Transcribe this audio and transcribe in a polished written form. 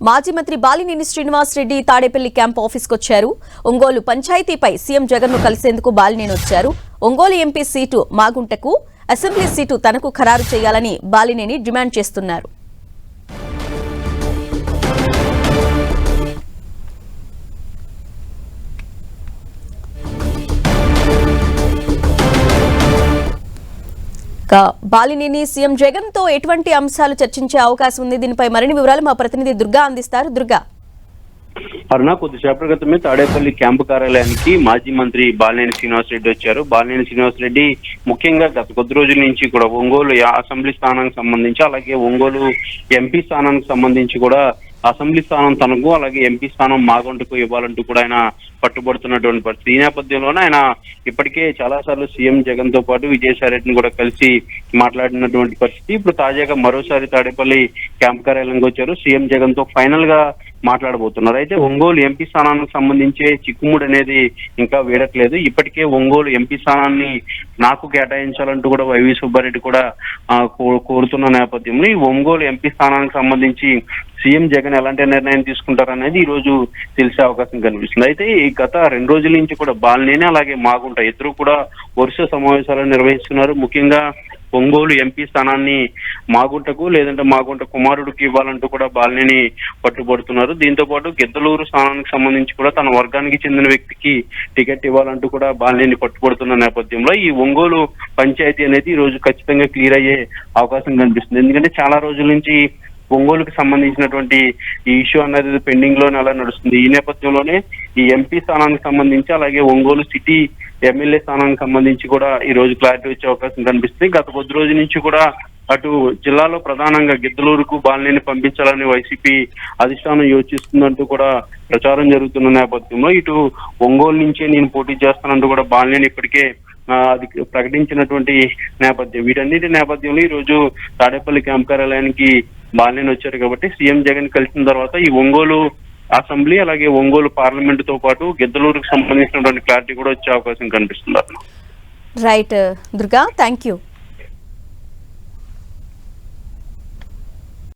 మాజీ మంత్రి బాలినేని శ్రీనివాస్ రెడ్డి తాడేపల్లి క్యాంప్ ఆఫీస్కు వచ్చారు. ఒంగోలు పంచాయతీపై సీఎం జగన్ ను కలిసేందుకు బాలినేని వచ్చారు. ఒంగోలు ఎంపీ సీటు మాగుంటకు, అసెంబ్లీ సీటు తనకు ఖరారు చేయాలని బాలినేని డిమాండ్ చేస్తున్నారు. బాలినేని సీఎం జగన్ తో ఎటువంటి అంశాలు చర్చించే అవకాశం ఉంది? దీనిపై మరిన్ని వివరాలు మా ప్రతినిధి దుర్గా అందిస్తారు. దుర్గా. అరుణ, కొద్దిసేపటి క్రితమే తాడేపల్లి క్యాంపు కార్యాలయానికి మాజీ మంత్రి బాలినేని శ్రీనివాస్ రెడ్డి వచ్చారు. బాలినేని శ్రీనివాస్ రెడ్డి ముఖ్యంగా గత కొద్ది రోజుల నుంచి కూడా ఒంగోలు అసెంబ్లీ స్థానానికి సంబంధించి, అలాగే ఒంగోలు ఎంపీ స్థానానికి సంబంధించి కూడా అసెంబ్లీ స్థానం తనకు, అలాగే ఎంపీ స్థానం మాగుంటకు ఇవ్వాలంటూ కూడా ఆయన పట్టుబడుతున్నటువంటి పరిస్థితి. ఈ నేపథ్యంలోనే ఆయన ఇప్పటికే చాలా సార్లు సీఎం జగన్ తో పాటు విజయసాయి రెడ్డిని కూడా కలిసి మాట్లాడినటువంటి పరిస్థితి. ఇప్పుడు తాజాగా మరోసారి తాడేపల్లి క్యాంప్ కార్యాలయంకి వచ్చారు. సీఎం జగన్ తో ఫైనల్ గా మాట్లాడబోతున్నారు. అయితే ఒంగోలు ఎంపీ స్థానానికి సంబంధించే చిక్కుముడి అనేది ఇంకా వీడట్లేదు. ఇప్పటికే ఒంగోలు ఎంపీ స్థానాన్ని నాకు కేటాయించాలంటూ కూడా వైవి సుబ్బారెడ్డి కూడా కోరుతున్న నేపథ్యంలో ఈ ఒంగోలు ఎంపీ స్థానానికి సంబంధించి సీఎం జగన్ ఎలాంటి నిర్ణయం తీసుకుంటారనేది ఈ రోజు తెలిసే అవకాశం కనిపిస్తుంది. అయితే ఈ గత 2 రోజుల నుంచి కూడా బాలినేని అలాగే మాగుంట ఇద్దరు కూడా వరుస సమావేశాలను నిర్వహిస్తున్నారు. ముఖ్యంగా ఒంగోలు ఎంపీ స్థానాన్ని మాగుంటకు, లేదంటే మాగుంట కుమారుడికి ఇవ్వాలంటూ కూడా బాలినేని పట్టుబడుతున్నారు. దీంతో పాటు గిద్దలూరు స్థానానికి సంబంధించి కూడా తన వర్గానికి చెందిన వ్యక్తికి టికెట్ ఇవ్వాలంటూ కూడా బాలినేని పట్టుబడుతున్న నేపథ్యంలో ఈ ఒంగోలు పంచాయతీ అనేది ఈ రోజు ఖచ్చితంగా క్లియర్ అయ్యే అవకాశం కనిపిస్తుంది. ఎందుకంటే చాలా రోజుల నుంచి ఒంగోలుకి సంబంధించినటువంటి ఈ ఇష్యూ అనేది పెండింగ్ లోనే అలా నడుస్తుంది. ఈ నేపథ్యంలోనే ఈ ఎంపీ స్థానానికి సంబంధించి, అలాగే ఒంగోలు సిటీ ఎమ్మెల్యే స్థానానికి సంబంధించి కూడా ఈ రోజు క్లారిటీ వచ్చే అవకాశం కనిపిస్తుంది. గత కొద్ది రోజుల నుంచి కూడా అటు జిల్లాలో ప్రధానంగా గిద్దలూరుకు బాలినేని పంపించాలని వైసీపీ అధిష్టానం యోచిస్తుందంటూ కూడా ప్రచారం జరుగుతున్న నేపథ్యంలో ఇటు ఒంగోలు నుంచే నేను పోటీ చేస్తానంటూ కూడా బాలినేని ఇప్పటికే అది ప్రకటించినటువంటి నేపథ్యం. వీటన్నిటి నేపథ్యంలో ఈ రోజు తాడేపల్లి క్యాంప్ కార్యాలయానికి బాలినేని వచ్చారు. కాబట్టి సీఎం జగన్ కలిసిన తర్వాత ఈ ఒంగోలు అసెంబ్లీ, అలాగే ఒంగోలు పార్లమెంట్ తో పాటు గిద్దలూరుకు సంబంధించినటువంటి క్లారిటీ కూడా వచ్చే అవకాశం కనిపిస్తుంది. Right Durga, thank you.